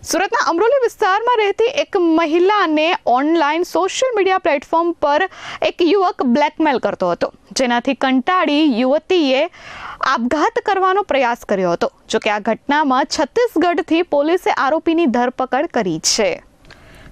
સુરતના અમરોલી વિસ્તારમાં રહેતી એક મહિલાને ઓનલાઈન સોશિયલ મીડિયા પ્લેટફોર્મ પર એક યુવક બ્લેકમેલ કરતો હતો, જેનાથી કંટાળી યુવતીએ આપઘાત કરવાનો પ્રયાસ કર્યો હતો। જોકે આ ઘટનામાં છત્તીસગઢથી પોલીસે આરોપીની ધરપકડ કરી છે।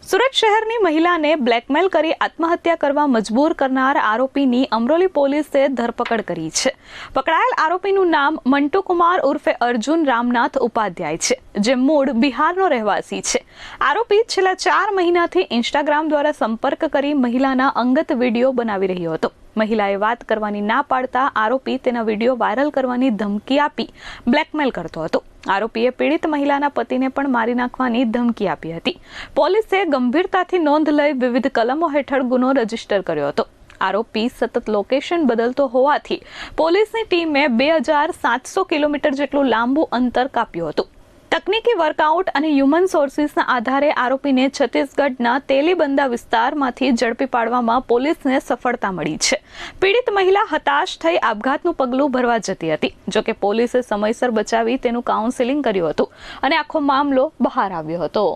સુરત શહેરની મહિલાને બ્લેકમેલ કરી આત્મહત્યા કરવા મજબૂર કરનાર આરોપીની અમરોલી પોલીસે ધરપકડ કરી છે। પકડાયેલ આરોપીનું નામ મંટુ કુમાર ઉર્ફે અર્જુન રામનાથ ઉપાધ્યાય છે, જે મૂળ બિહારનો રહેવાસી છે। આરોપી છેલ્લા 4 મહિનાથી ઇન્સ્ટાગ્રામ દ્વારા સંપર્ક કરી મહિલાના અંગત વિડીયો બનાવી રહ્યો હતો। મહિલાએ વાત કરવાની ના પાડતા આરોપી તેના વિડીયો વાયરલ કરવાની ધમકી આપી બ્લેકમેલ કરતો હતો। આરોપીએ પીડિત મહિલાના પતિને પણ મારી નાખવાની ધમકી આપી હતી। પોલીસે ગંભીરતાથી નોંધ લઈ વિવિધ કલમો હેઠળ ગુનો રજીસ્ટર કર્યો હતો। આરોપી સતત લોકેશન બદલતો હોવાથી પોલીસની ટીમે 2700 કિલોમીટર જેટલું લાંબુ અંતર કાપ્યું હતું। તકનીકી વર્કઆઉટ અને હ્યુમન સોર્સિસના આધારે આરોપીને છત્તીસગઢના તેલીબંદા વિસ્તારમાંથી ઝડપી પાડવામાં પોલીસને સફળતા મળી છે। પીડિત મહિલા હતાશ થઈ આપઘાતનું પગલું ભરવા જતી હતી, જોકે પોલીસે સમયસર બચાવી તેનું કાઉન્સેલિંગ કર્યું હતું અને આખો મામલો બહાર આવ્યો હતો।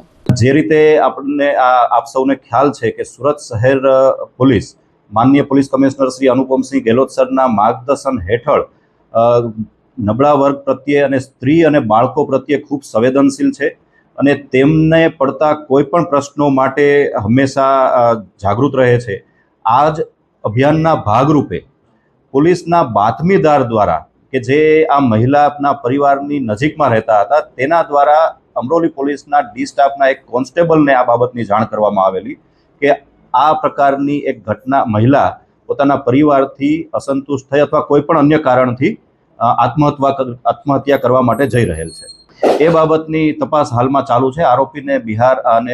જે રીતે આપણને આપ સૌને ખ્યાલ છે કે સુરત શહેર પોલીસ માનનીય પોલીસ કમિશનર શ્રી અનુપમસિંહ ગેહલોત સરના માર્ગદર્શન હેઠળ નબળા વર્ગ પ્રત્યે અને સ્ત્રી અને બાળકો પ્રત્યે ખૂબ સંવેદનશીલ છે અને તેમને પડતા કોઈ પણ પ્રશ્નો માટે હંમેશા જાગૃત રહે છે। આ જ અભિયાનના ભાગરૂપે પોલીસના બાતમીદાર દ્વારા કે જે આ મહિલાના પરિવારની નજીકમાં રહેતા હતા, તેના દ્વારા અમરોલી પોલીસના ડી સ્ટાફના એક કોન્સ્ટેબલને આ બાબતની જાણ કરવામાં આવેલી કે આ પ્રકારની એક ઘટના મહિલા પોતાના પરિવારથી અસંતુષ્ટ થઈ અથવા કોઈ પણ અન્ય કારણથી આત્મહત્યા કરવા માટે જઈ રહેલ છે। એ બાબતની તપાસ હાલમાં ચાલુ છે। આરોપીને બિહાર અને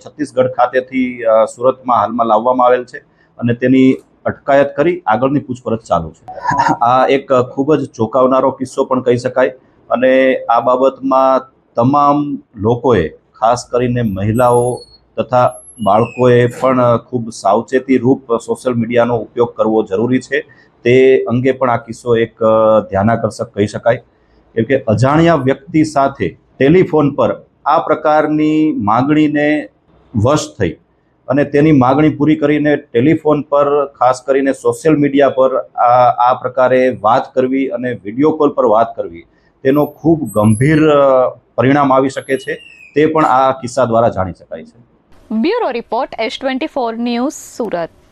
છત્તીસગઢ ખાતેથી સુરતમાં હાલમાં લાવવામાં આવેલ છે અને તેની અટકાયત કરી આગળની પૂછપરછ ચાલુ છે। આ એક ખૂબ જ ચોંકાવનારો કિસ્સો પણ કહી શકાય અને આ બાબતમાં તમામ લોકોએ, ખાસ કરીને મહિલાઓ તથા બાળકોએ પણ ખૂબ સાવચેતી રૂપ સોશિયલ મીડિયાનો ઉપયોગ કરવો જરૂરી છે। તે અંગે પણ આ કિસ્સો એક ધ્યાનાકર્ષક કહી શકાય, કેમ કે અજાણ્યા વ્યક્તિ સાથે ટેલિફોન પર આ પ્રકારની માગણીને વશ થઈ અને તેની માગણી પૂરી કરીને ટેલિફોન પર, ખાસ કરીને સોશિયલ મીડિયા પર આ પ્રકારે વાત કરવી અને વિડીયો કોલ પર વાત કરવી, તેનો ખૂબ ગંભીર પરિણામ આવી શકે છે। તે પણ આ કિસ્સા દ્વારા જાણી શકાય છે। Bureau report S24 news, Surat.